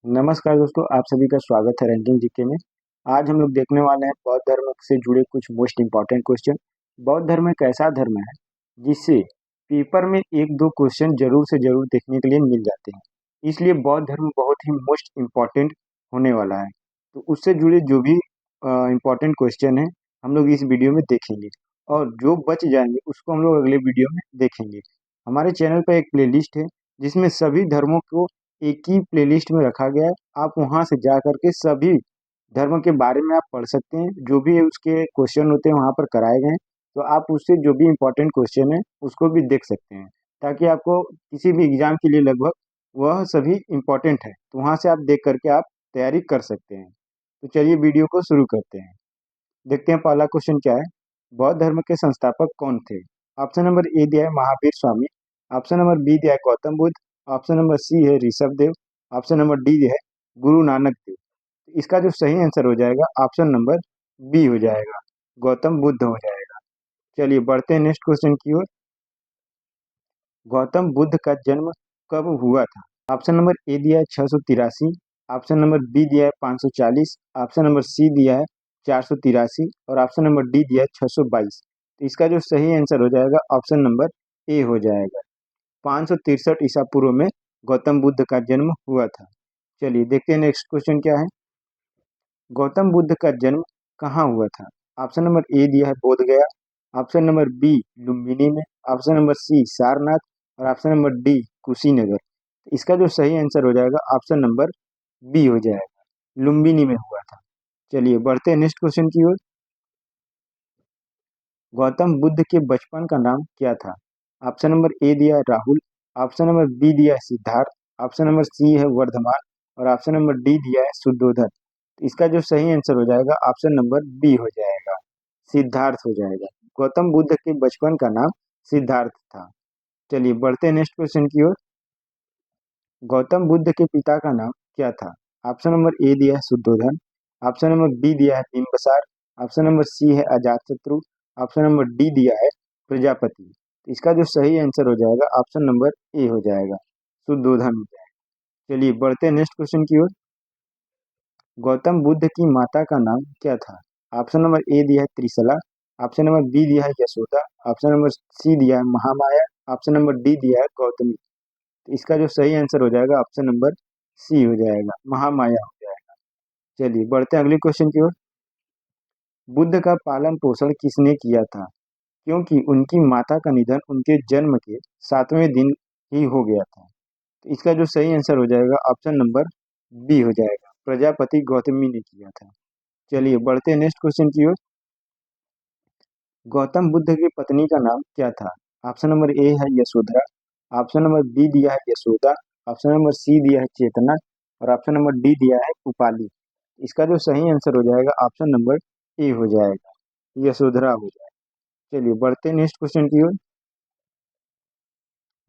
नमस्कार दोस्तों, आप सभी का स्वागत है रैंकिंग जीके में। आज हम लोग देखने वाले हैं बौद्ध धर्म से जुड़े कुछ मोस्ट इम्पॉर्टेंट क्वेश्चन। बौद्ध धर्म एक ऐसा धर्म है जिससे पेपर में एक दो क्वेश्चन जरूर से जरूर देखने के लिए मिल जाते हैं। इसलिए बौद्ध धर्म बहुत ही मोस्ट इम्पॉर्टेंट होने वाला है। तो उससे जुड़े जो भी इम्पोर्टेंट क्वेश्चन है हम लोग इस वीडियो में देखेंगे, और जो बच जाएंगे उसको हम लोग अगले वीडियो में देखेंगे। हमारे चैनल पर एक प्लेलिस्ट है जिसमें सभी धर्मों को एक ही प्लेलिस्ट में रखा गया है। आप वहां से जा करके सभी धर्म के बारे में आप पढ़ सकते हैं। जो भी उसके क्वेश्चन होते हैं वहां पर कराए गए हैं, तो आप उससे जो भी इम्पोर्टेंट क्वेश्चन है उसको भी देख सकते हैं, ताकि आपको किसी भी एग्जाम के लिए लगभग वह सभी इम्पोर्टेंट है, तो वहां से आप देख करके आप तैयारी कर सकते हैं। तो चलिए वीडियो को शुरू करते हैं। देखते हैं पहला क्वेश्चन क्या है। बौद्ध धर्म के संस्थापक कौन थे? ऑप्शन नंबर ए दिया है Mahavir Swami. Option number B दिया है Gautam Buddha. Option number C है Rishabh Dev. Option number D दिया है गुरु नानक देव। इसका जो सही आंसर हो जाएगा ऑप्शन नंबर बी हो जाएगा, गौतम बुद्ध हो जाएगा। चलिए बढ़ते हैं नेक्स्ट क्वेश्चन की ओर। गौतम बुद्ध का जन्म कब हुआ था? ऑप्शन नंबर ए दिया है 683। ऑप्शन नंबर बी दिया है 540। ऑप्शन नंबर सी दिया है 483 और ऑप्शन नंबर डी दिया है 622। तो इसका जो सही आंसर हो जाएगा ऑप्शन नंबर ए हो जाएगा। 563 ईसा पूर्व में गौतम बुद्ध का जन्म हुआ था। चलिए देखते हैं नेक्स्ट क्वेश्चन क्या है। गौतम बुद्ध का जन्म कहाँ हुआ था? ऑप्शन नंबर ए दिया है बोध गया। ऑप्शन नंबर बी लुम्बिनी में। ऑप्शन नंबर सी सारनाथ और ऑप्शन नंबर डी कुशीनगर। इसका जो सही आंसर हो जाएगा ऑप्शन नंबर बी हो जाएगा, लुम्बिनी में हुआ था। चलिए बढ़ते हैं नेक्स्ट क्वेश्चन की ओर। गौतम बुद्ध के बचपन का नाम क्या था? ऑप्शन नंबर ए दिया है राहुल। ऑप्शन नंबर बी दिया है सिद्धार्थ। ऑप्शन नंबर सी है वर्धमान और ऑप्शन नंबर डी दिया है शुद्धोधन। तो इसका जो सही आंसर हो जाएगा ऑप्शन नंबर बी हो जाएगा, सिद्धार्थ हो जाएगा। गौतम बुद्ध के बचपन का नाम सिद्धार्थ था। चलिए बढ़ते हैं नेक्स्ट क्वेश्चन की ओर। गौतम बुद्ध के पिता का नाम क्या था? ऑप्शन नंबर ए दिया है शुद्धोधन। ऑप्शन नंबर बी दिया है बिंबसार। ऑप्शन नंबर सी है अजातशत्रु। ऑप्शन नंबर डी दिया है प्रजापति। इसका जो सही आंसर हो जाएगा ऑप्शन नंबर ए हो जाएगा, शुद्धोधन हो जाएगा। चलिए बढ़ते हैं नेक्स्ट क्वेश्चन की ओर। गौतम बुद्ध की माता का नाम क्या था? ऑप्शन नंबर ए दिया है त्रिशला। ऑप्शन नंबर बी दिया है यशोदा। ऑप्शन नंबर सी दिया है महामाया। ऑप्शन नंबर डी दिया है गौतमी। तो इसका जो सही आंसर हो जाएगा ऑप्शन नंबर सी हो जाएगा, महामाया हो जाएगा। चलिए बढ़ते हैं अगले क्वेश्चन की ओर। बुद्ध का पालन पोषण किसने किया था? क्योंकि उनकी माता का निधन उनके जन्म के 7वें दिन ही हो गया था। तो इसका जो सही आंसर हो जाएगा ऑप्शन नंबर बी हो जाएगा, प्रजापति गौतमी ने किया था। चलिए बढ़ते हैं नेक्स्ट क्वेश्चन की ओर। गौतम बुद्ध की पत्नी का नाम क्या था? ऑप्शन नंबर ए है यशोधरा। ऑप्शन नंबर बी दिया है यशोदा। ऑप्शन नंबर सी दिया है चेतना और ऑप्शन नंबर डी दिया है उपाली। इसका जो सही आंसर हो जाएगा ऑप्शन नंबर ए हो जाएगा, यशोधरा हो जाएगा। चलिए बढ़ते हैं नेक्स्ट क्वेश्चन की ओर।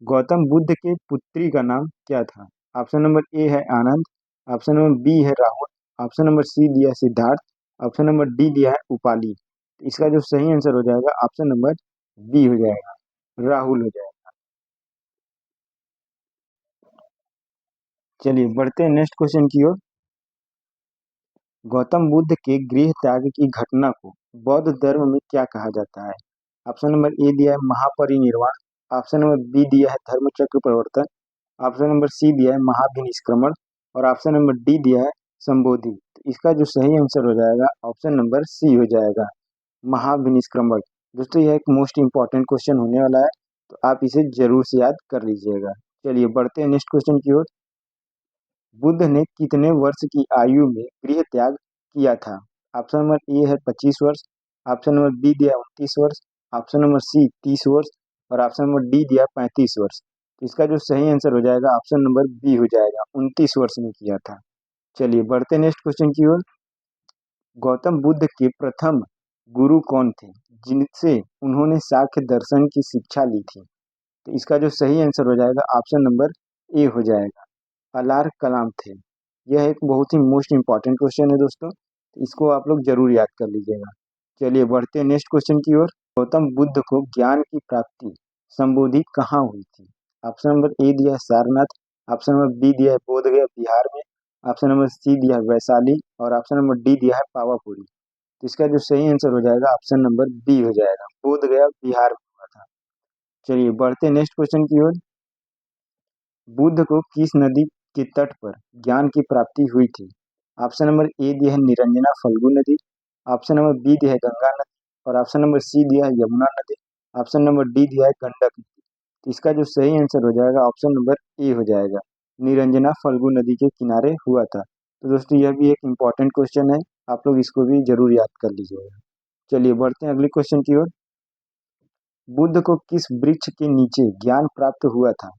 गौतम बुद्ध की पुत्री का नाम क्या था? ऑप्शन नंबर ए है आनंद। ऑप्शन नंबर बी है राहुल। ऑप्शन नंबर सी दिया है सिद्धार्थ। ऑप्शन नंबर डी दिया है उपाली। इसका जो सही आंसर हो जाएगा ऑप्शन नंबर बी हो जाएगा, राहुल हो जाएगा। चलिए बढ़ते हैं नेक्स्ट क्वेश्चन की ओर। गौतम बुद्ध के गृह त्याग की घटना को बौद्ध धर्म में क्या कहा जाता है? ऑप्शन नंबर ए दिया है महापरिनिर्वाण। ऑप्शन नंबर बी दिया है धर्म चक्र प्रवर्तन। ऑप्शन नंबर सी दिया है महाभिनिष्क्रमण और ऑप्शन नंबर डी दिया है संबोधि। तो इसका जो सही आंसर हो जाएगा ऑप्शन नंबर सी हो जाएगा, महाभिनिष्क्रमण। दोस्तों यह एक मोस्ट इंपॉर्टेंट क्वेश्चन होने वाला है, तो आप इसे जरूर से याद कर लीजिएगा। चलिए बढ़ते हैं नेक्स्ट क्वेश्चन की ओर। बुद्ध ने कितने वर्ष की आयु में गृह त्याग किया था? ऑप्शन नंबर ए है 25 वर्ष। ऑप्शन नंबर बी दिया 29 वर्ष। ऑप्शन नंबर सी 30 वर्ष और ऑप्शन नंबर डी दिया 35 वर्ष। तो इसका जो सही आंसर हो जाएगा ऑप्शन नंबर बी हो जाएगा, 29 वर्ष में किया था। चलिए बढ़ते नेक्स्ट क्वेश्चन की ओर। गौतम बुद्ध के प्रथम गुरु कौन थे जिनसे उन्होंने सांख्य दर्शन की शिक्षा ली थी? तो इसका जो सही आंसर हो जाएगा ऑप्शन नंबर ए हो जाएगा, अलार कलाम थे। यह एक बहुत ही मोस्ट इंपॉर्टेंट क्वेश्चन है दोस्तों, तो इसको आप लोग जरूर याद कर लीजिएगा। चलिए बढ़ते हैं नेक्स्ट क्वेश्चन की ओर। गौतम बुद्ध को ज्ञान की प्राप्ति संबोधि कहाँ हुई थी? ऑप्शन नंबर ए दिया है सारनाथ। ऑप्शन नंबर बी दिया है बोध गया बिहार में। ऑप्शन नंबर सी दिया है वैशाली और ऑप्शन नंबर डी दिया है पावापुरी। तो इसका जो सही आंसर हो जाएगा ऑप्शन नंबर बी हो जाएगा, बोध गया बिहार में हुआ था। चलिए बढ़ते हैं नेक्स्ट क्वेश्चन की ओर। बुद्ध को किस नदी के तट पर ज्ञान की प्राप्ति हुई थी? ऑप्शन नंबर ए दिया है निरंजना फल्गु नदी, ऑप्शन नंबर बी दिया है गंगा नदी और ऑप्शन नंबर सी दिया है यमुना नदी, ऑप्शन नंबर डी दिया है गंडक नदी। तो इसका जो सही आंसर हो जाएगा ऑप्शन नंबर ए हो जाएगा, निरंजना फल्गु नदी के किनारे हुआ था। तो दोस्तों यह भी एक इम्पॉर्टेंट क्वेश्चन है, आप लोग इसको भी जरूर याद कर लीजिएगा। चलिए बढ़ते हैं अगले क्वेश्चन की ओर। बुद्ध को किस वृक्ष के नीचे ज्ञान प्राप्त हुआ था?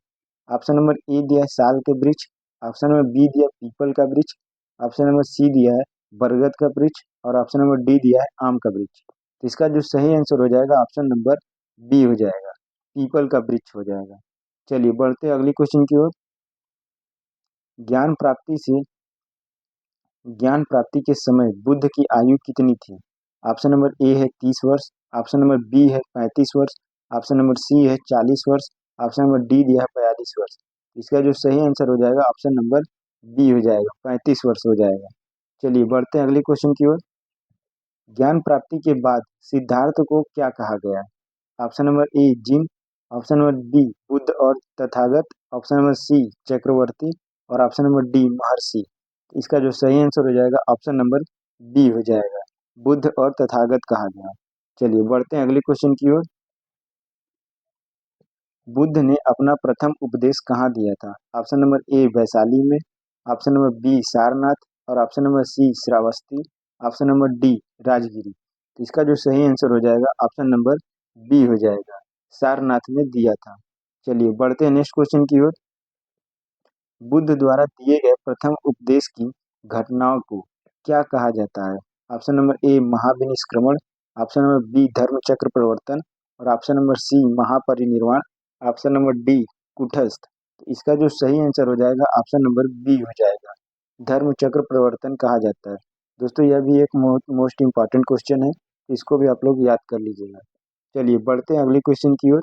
ऑप्शन नंबर ए दिया है साल के वृक्ष, ऑप्शन नंबर बी दिया है पीपल का वृक्ष, ऑप्शन नंबर सी दिया है बरगद का वृक्ष और ऑप्शन नंबर डी दिया है आम का वृक्ष। तो इसका जो सही आंसर हो जाएगा ऑप्शन नंबर बी हो जाएगा, पीपल का वृक्ष हो जाएगा। चलिए बढ़ते हैं अगली क्वेश्चन की ओर। ज्ञान प्राप्ति से ज्ञान प्राप्ति के समय बुद्ध की आयु कितनी थी? ऑप्शन नंबर ए है 30 वर्ष, ऑप्शन नंबर बी है 35 वर्ष, ऑप्शन नंबर सी है 40 वर्ष, ऑप्शन नंबर डी दिया है 42 वर्ष। इसका जो सही आंसर हो जाएगा ऑप्शन नंबर बी हो जाएगा, 35 वर्ष हो जाएगा। चलिए बढ़ते हैं अगले क्वेश्चन की ओर। ज्ञान प्राप्ति के बाद सिद्धार्थ को क्या कहा गया? Option number A Jina, option number B Buddha और Tathagata, option number C Chakravarti और ऑप्शन नंबर डी महर्षि। इसका जो सही आंसर हो जाएगा ऑप्शन नंबर बी हो जाएगा, बुद्ध और तथागत कहा गया। चलिए बढ़ते हैं अगले क्वेश्चन की ओर। बुद्ध ने अपना प्रथम उपदेश कहाँ दिया था? ऑप्शन नंबर ए वैशाली में, ऑप्शन नंबर बी सारनाथ और option number C Shravasti, option number D Rajgiri. तो इसका जो सही आंसर हो जाएगा ऑप्शन नंबर बी हो जाएगा, सारनाथ में दिया था। चलिए बढ़ते हैं नेक्स्ट क्वेश्चन की ओर। बुद्ध द्वारा दिए गए प्रथम उपदेश की घटनाओं को क्या कहा जाता है? ऑप्शन नंबर ए महाविनिष्क्रमण, ऑप्शन नंबर बी धर्म चक्र प्रवर्तन और ऑप्शन नंबर सी महापरिनिर्वाण, ऑप्शन नंबर डी कुटस्थ। तो इसका जो सही आंसर हो जाएगा ऑप्शन नंबर बी हो जाएगा, धर्म चक्र प्रवर्तन कहा जाता है। दोस्तों यह भी एक मोस्ट इंपॉर्टेंट क्वेश्चन है, इसको भी आप लोग याद कर लीजिएगा। चलिए बढ़ते हैं अगले क्वेश्चन की ओर।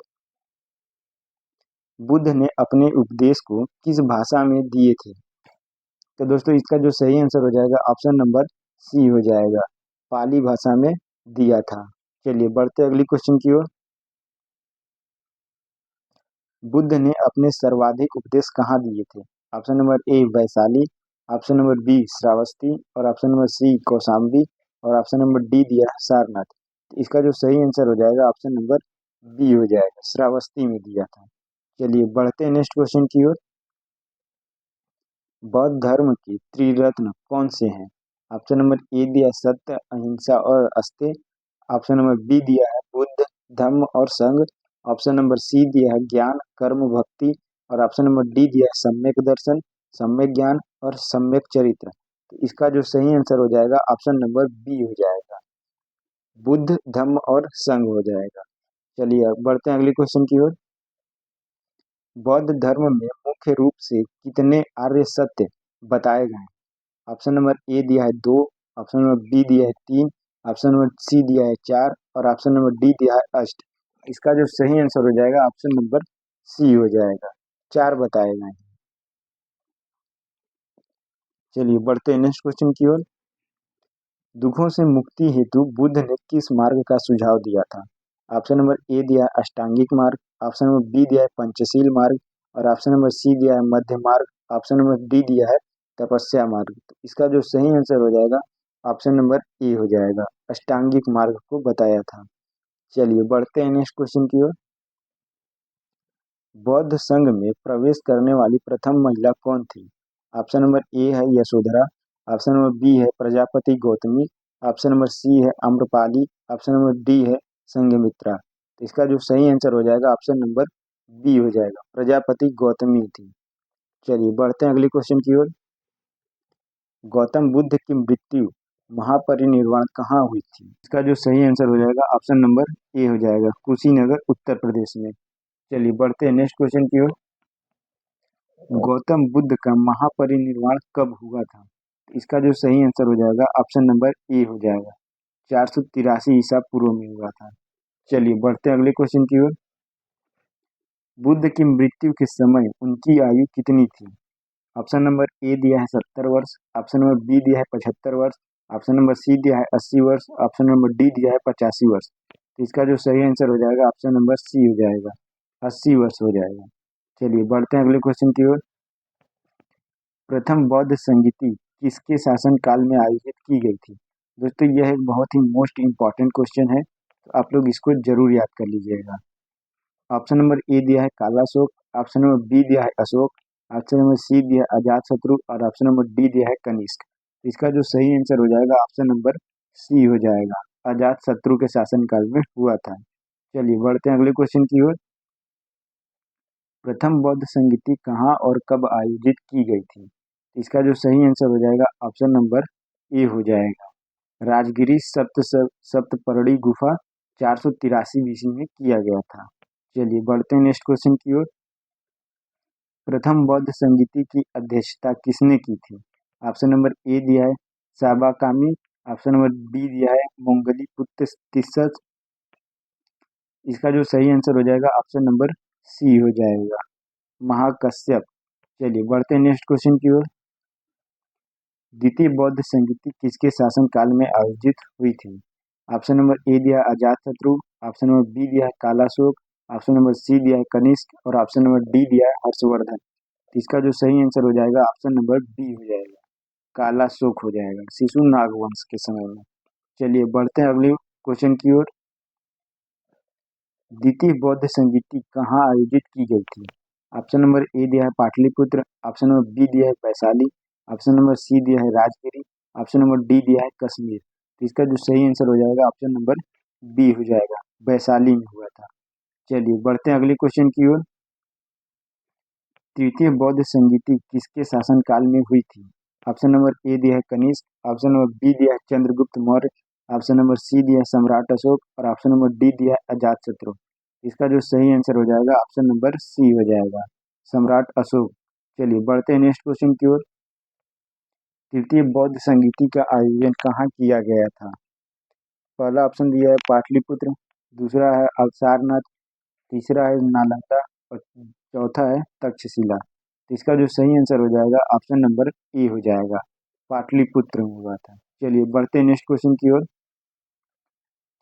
बुद्ध ने अपने उपदेश को किस भाषा में दिए थे? तो दोस्तों इसका जो सही आंसर हो जाएगा ऑप्शन नंबर सी हो जाएगा, पाली भाषा में दिया था। चलिए बढ़ते अगली क्वेश्चन की ओर। बुद्ध ने अपने सर्वाधिक उपदेश कहाँ दिए थे? Option number A Vaishali, option number B Shravasti और ऑप्शन नंबर सी कौशाम्बी और ऑप्शन नंबर डी दिया है सारनाथ। तो इसका जो सही आंसर हो जाएगा ऑप्शन नंबर बी हो जाएगा, श्रावस्ती में दिया था। चलिए बढ़ते हैं नेक्स्ट क्वेश्चन की ओर। बौद्ध धर्म के त्रिरत्न कौन से हैं? ऑप्शन नंबर ए दिया सत्य अहिंसा और अस्तेय, ऑप्शन नंबर बी दिया है बुद्ध धम्म और संघ, ऑप्शन नंबर सी दिया है ज्ञान कर्म भक्ति और ऑप्शन नंबर डी दिया है सम्यक दर्शन सम्यक ज्ञान और सम्यक चरित्र। तो इसका जो सही आंसर हो जाएगा ऑप्शन नंबर बी हो जाएगा, बुद्ध धम्म और संघ हो जाएगा। चलिए अब बढ़ते हैं अगले क्वेश्चन की ओर। बौद्ध धर्म में मुख्य रूप से कितने आर्य सत्य बताए गए हैं? ऑप्शन नंबर ए दिया है 2, ऑप्शन नंबर बी दिया है 3, ऑप्शन नंबर सी दिया है 4 और ऑप्शन नंबर डी दिया है अष्ट। इसका जो सही आंसर हो जाएगा ऑप्शन नंबर सी हो जाएगा, 4 बताए गए हैं। चलिए बढ़ते हैं नेक्स्ट क्वेश्चन की ओर। दुखों से मुक्ति हेतु बुद्ध ने किस मार्ग का सुझाव दिया था? ऑप्शन नंबर ए दिया है अष्टांगिक मार्ग, ऑप्शन नंबर बी दिया है पंचशील मार्ग और ऑप्शन नंबर सी दिया है मध्य मार्ग, ऑप्शन नंबर डी दिया है तपस्या मार्ग। तो इसका जो सही आंसर हो जाएगा ऑप्शन नंबर ए हो जाएगा, अष्टांगिक मार्ग को बताया था। चलिए बढ़ते हैं नेक्स्ट क्वेश्चन की ओर। बौद्ध संघ में प्रवेश करने वाली प्रथम महिला कौन थी? ऑप्शन नंबर ए है यशोधरा, ऑप्शन नंबर बी है Prajapati Gautami, option number C है आम्रपाली, ऑप्शन नंबर डी है संघमित्रा। तो इसका जो सही आंसर हो जाएगा ऑप्शन नंबर बी हो जाएगा, प्रजापति गौतमी थी। चलिए बढ़ते हैं अगले क्वेश्चन की ओर। गौतम बुद्ध की मृत्यु महापरिनिर्वाण कहाँ हुई थी? इसका जो सही आंसर हो जाएगा ऑप्शन नंबर ए हो जाएगा, कुशीनगर उत्तर प्रदेश में। चलिए बढ़ते हैं नेक्स्ट क्वेश्चन की ओर। गौतम बुद्ध का महापरिनिर्वाण कब हुआ था? इसका जो सही आंसर हो जाएगा ऑप्शन नंबर ए हो जाएगा, 483 ईसा पूर्व में हुआ था। चलिए बढ़ते हैं अगले क्वेश्चन की ओर। बुद्ध की मृत्यु के समय उनकी आयु कितनी थी? ऑप्शन नंबर ए दिया है 70 वर्ष, ऑप्शन नंबर बी दिया है 75 वर्ष, ऑप्शन नंबर सी दिया है 80 वर्ष, ऑप्शन नंबर डी दिया है 85 वर्ष। तो इसका जो सही आंसर हो जाएगा ऑप्शन नंबर सी हो जाएगा, 80 वर्ष हो जाएगा। चलिए बढ़ते हैं अगले क्वेश्चन की ओर। प्रथम बौद्ध संगीति किसके शासन काल में आयोजित की गई थी? दोस्तों यह एक बहुत ही मोस्ट इंपॉर्टेंट क्वेश्चन है, तो आप लोग इसको जरूर याद कर लीजिएगा। ऑप्शन नंबर ए दिया है काला अशोक, ऑप्शन नंबर बी दिया है अशोक, ऑप्शन नंबर सी दिया है अजात शत्रु और ऑप्शन नंबर डी दिया है कनिष्क। इसका जो सही आंसर हो जाएगा ऑप्शन नंबर सी हो जाएगा, अजात शत्रु के शासनकाल में हुआ था। चलिए बढ़ते हैं अगले क्वेश्चन की ओर। प्रथम बौद्ध संगीति कहाँ और कब आयोजित की गई थी? इसका जो सही आंसर हो जाएगा ऑप्शन नंबर ए हो जाएगा, राजगिरी सप्तपर्णी गुफा 483 बीसी में किया गया था। चलिए बढ़ते हैं नेक्स्ट क्वेश्चन की ओर। प्रथम बौद्ध संगीति की अध्यक्षता किसने की थी? ऑप्शन नंबर ए दिया है साबाकामी, ऑप्शन नंबर बी दिया है मोंगली तिस्सत। इसका जो सही आंसर हो जाएगा ऑप्शन नंबर सी हो जाएगा, महाकश्यप। चलिए बढ़ते हैं नेक्स्ट क्वेश्चन की ओर। द्वितीय बौद्ध संगीति किसके शासन काल में आयोजित हुई थी? ऑप्शन नंबर ए दिया है अजातशत्रु, ऑप्शन नंबर बी दिया है कालाशोक, ऑप्शन नंबर सी दिया है कनिष्क और ऑप्शन नंबर डी दिया है हर्षवर्धन। तो इसका जो सही आंसर हो जाएगा ऑप्शन नंबर बी हो जाएगा, कालाशोक हो जाएगा, शिशु नागवंश के समय में। चलिए बढ़ते हैं अगले क्वेश्चन की ओर। द्वितीय बौद्ध संगीति कहाँ आयोजित की गई थी? ऑप्शन नंबर ए दिया है पाटलिपुत्र, ऑप्शन नंबर बी दिया है वैशाली, ऑप्शन नंबर सी दिया है राजगिरी, ऑप्शन नंबर डी दिया है कश्मीर। तो इसका जो सही आंसर हो जाएगा ऑप्शन नंबर बी हो जाएगा, वैशाली में हुआ था। चलिए बढ़ते हैं अगले क्वेश्चन की ओर। तृतीय बौद्ध संगीति किसके शासन काल में हुई थी? ऑप्शन नंबर ए दिया है कनिष्क, ऑप्शन नंबर बी दिया है Chandragupta Maurya, option number C दिया है सम्राट अशोक और ऑप्शन नंबर डी दिया है अजातशत्रु। इसका जो सही आंसर हो जाएगा ऑप्शन नंबर सी हो जाएगा, सम्राट अशोक। चलिए बढ़ते हैं नेक्स्ट क्वेश्चन की ओर। तृतीय बौद्ध संगीति का आयोजन कहाँ किया गया था? पहला ऑप्शन दिया है पाटलिपुत्र, दूसरा है अवसारनाथ, तीसरा है नालंदा और चौथा है तक्षशिला। तो इसका जो सही आंसर हो जाएगा ऑप्शन नंबर ए हो जाएगा, पाटलिपुत्र में हुआ था। चलिए बढ़ते हैं नेक्स्ट क्वेश्चन की ओर।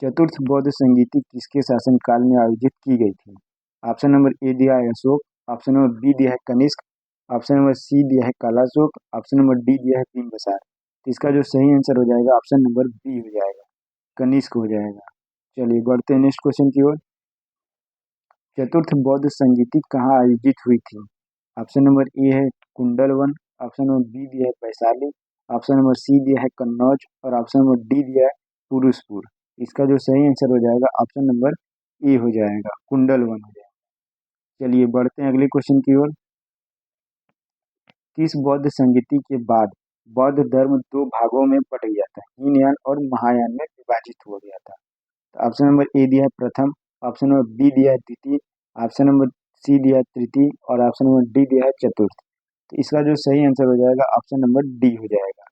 चतुर्थ बौद्ध संगीति किसके शासन काल में आयोजित की गई थी? ऑप्शन नंबर ए दिया है अशोक, ऑप्शन नंबर बी दिया है कनिष्क, ऑप्शन नंबर सी दिया है कालाशोक, ऑप्शन नंबर डी दिया है बिंबसार। तो इसका जो सही आंसर हो जाएगा ऑप्शन नंबर बी हो जाएगा, कनिष्क हो जाएगा। चलिए बढ़ते हैं नेक्स्ट क्वेश्चन की ओर। चतुर्थ बौद्ध संगीति कहाँ आयोजित हुई थी? ऑप्शन नंबर ए है कुंडलवन, ऑप्शन नंबर बी दिया है वैशाली, ऑप्शन नंबर सी दिया है कन्नौज और ऑप्शन नंबर डी दिया है पुरुषपुर। इसका जो सही आंसर हो जाएगा ऑप्शन नंबर ए हो जाएगा, कुंडलवन हो जाएगा। चलिए बढ़ते हैं अगले क्वेश्चन की ओर। किस बौद्ध संगीति के बाद बौद्ध धर्म दो भागों में बट गया था, हीनयान और महायान में विभाजित हो गया था? तो ऑप्शन नंबर ए दिया है प्रथम, ऑप्शन नंबर बी दिया है द्वितीय, ऑप्शन नंबर सी दिया है तृतीय और ऑप्शन नंबर डी दिया है चतुर्थ। तो इसका जो सही आंसर हो जाएगा ऑप्शन नंबर डी हो जाएगा,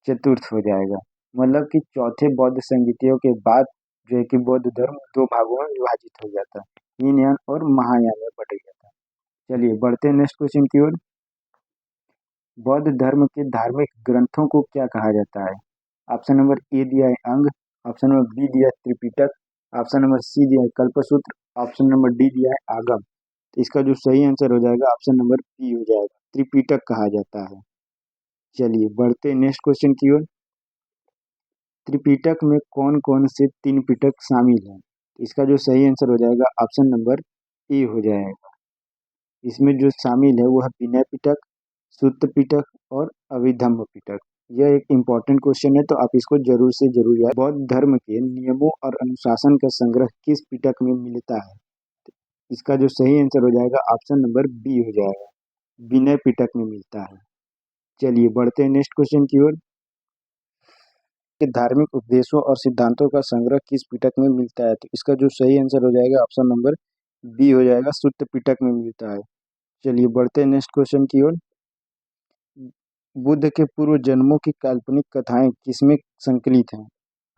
चतुर्थ हो जाएगा। मतलब कि चौथे बौद्ध संगीतियों के बाद जो है कि बौद्ध धर्म दो भागों में विभाजित हो गया था, हीनयान और महायान में बट गया था। चलिए बढ़ते हैं नेक्स्ट क्वेश्चन की ओर। बौद्ध धर्म के धार्मिक ग्रंथों को क्या कहा जाता है? ऑप्शन नंबर ए दिया है अंग, ऑप्शन नंबर बी दिया है त्रिपिटक, ऑप्शन नंबर सी दिया है कल्पसूत्र, ऑप्शन नंबर डी दिया है आगम। तो इसका जो सही आंसर हो जाएगा ऑप्शन नंबर बी हो जाएगा, त्रिपिटक कहा जाता है। चलिए बढ़ते हैं नेक्स्ट क्वेश्चन की ओर। त्रिपिटक में कौन कौन से तीन पिटक शामिल हैं? इसका जो सही आंसर हो जाएगा ऑप्शन नंबर ए हो जाएगा। इसमें जो शामिल है वो है विनय पिटक, सुत्त पिटक और अभिधम्म पिटक। यह एक इम्पॉर्टेंट क्वेश्चन है, तो आप इसको जरूर से जरूर याद। बौद्ध धर्म के नियमों और अनुशासन का संग्रह किस पिटक में मिलता है? इसका जो सही आंसर हो जाएगा ऑप्शन नंबर बी हो जाएगा, विनय पिटक में मिलता है। चलिए बढ़ते हैं नेक्स्ट क्वेश्चन की ओर। के धार्मिक उपदेशों और सिद्धांतों का संग्रह किस पिटक में मिलता है? तो इसका जो सही आंसर हो जाएगा ऑप्शन नंबर बी हो जाएगा, सुत्त पिटक में मिलता है। चलिए बढ़ते हैं नेक्स्ट क्वेश्चन की ओर। बुद्ध के पूर्व जन्मों की काल्पनिक कथाएं किसमें संकलित हैं?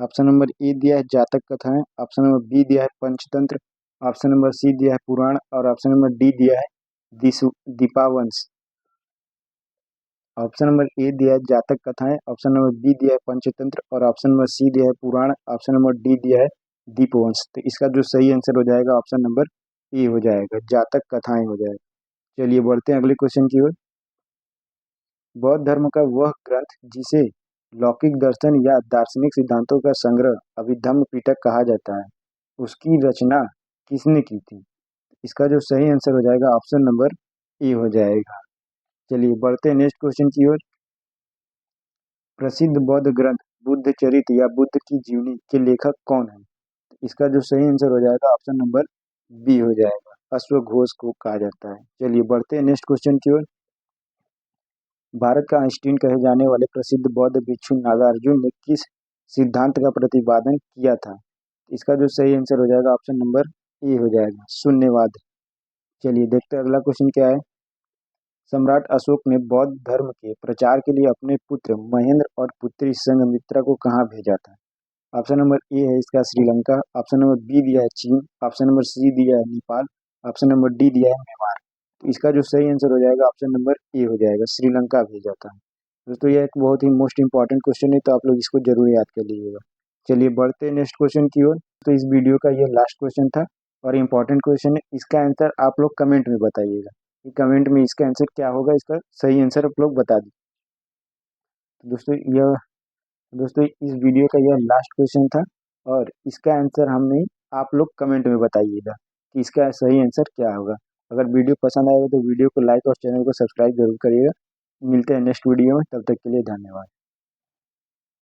ऑप्शन नंबर ए दिया है जातक कथाएं, ऑप्शन नंबर बी दिया है पंचतंत्र, ऑप्शन नंबर सी दिया है पुराण और ऑप्शन नंबर डी दिया है दीपावंश। ऑप्शन नंबर ए दिया है जातक कथाएं, ऑप्शन नंबर बी दिया है पंचतंत्र और ऑप्शन नंबर सी दिया है पुराण, ऑप्शन नंबर डी दिया है दीपवंश। तो इसका जो सही आंसर हो जाएगा ऑप्शन नंबर ए हो जाएगा, जातक कथाएं हो जाएगा। चलिए बढ़ते हैं अगले क्वेश्चन की ओर। बौद्ध धर्म का वह ग्रंथ जिसे लौकिक दर्शन या दार्शनिक सिद्धांतों का संग्रह अभिधम्म पिटक कहा जाता है, उसकी रचना किसने की थी? इसका जो सही आंसर हो जाएगा ऑप्शन नंबर ए हो जाएगा। चलिए बढ़ते हैं नेक्स्ट क्वेश्चन की ओर। प्रसिद्ध बौद्ध ग्रंथ बुद्ध चरित या बुद्ध की जीवनी के लेखक कौन है? इसका जो सही आंसर हो जाएगा ऑप्शन नंबर बी हो जाएगा, अश्वघोष को कहा जाता है। चलिए बढ़ते हैं नेक्स्ट क्वेश्चन की ओर। भारत का आइंस्टीन कहे जाने वाले प्रसिद्ध बौद्ध भिक्षु नागार्जुन ने किस सिद्धांत का प्रतिपादन किया था? इसका जो सही आंसर हो जाएगा ऑप्शन नंबर ए हो जाएगा, शून्यवाद। चलिए देखते हैं अगला क्वेश्चन क्या है। सम्राट अशोक ने बौद्ध धर्म के प्रचार के लिए अपने पुत्र महेंद्र और पुत्री संघमित्रा को कहाँ भेजा था? ऑप्शन नंबर ए है इसका श्रीलंका, ऑप्शन नंबर बी दिया है चीन, ऑप्शन नंबर सी दिया है नेपाल, ऑप्शन नंबर डी दिया है म्यांमार। तो इसका जो सही आंसर हो जाएगा ऑप्शन नंबर ए हो जाएगा, श्रीलंका भेजा था। दोस्तों यह एक बहुत ही मोस्ट इंपॉर्टेंट क्वेश्चन है, तो आप लोग इसको जरूर याद कर लीजिएगा। चलिए बढ़ते हैं नेक्स्ट क्वेश्चन की ओर। तो इस वीडियो का यह लास्ट क्वेश्चन था और इम्पॉर्टेंट क्वेश्चन है, इसका आंसर आप लोग कमेंट में बताइएगा कि कमेंट में इसका आंसर क्या होगा, इसका सही आंसर आप लोग बता दीजिए। तो दोस्तों इस वीडियो का यह लास्ट क्वेश्चन था और इसका आंसर हमें आप लोग कमेंट में बताइएगा कि इसका सही आंसर क्या होगा। अगर वीडियो पसंद आएगा तो वीडियो को लाइक और चैनल को सब्सक्राइब जरूर करिएगा। मिलते हैं नेक्स्ट वीडियो में, तब तक के लिए धन्यवाद।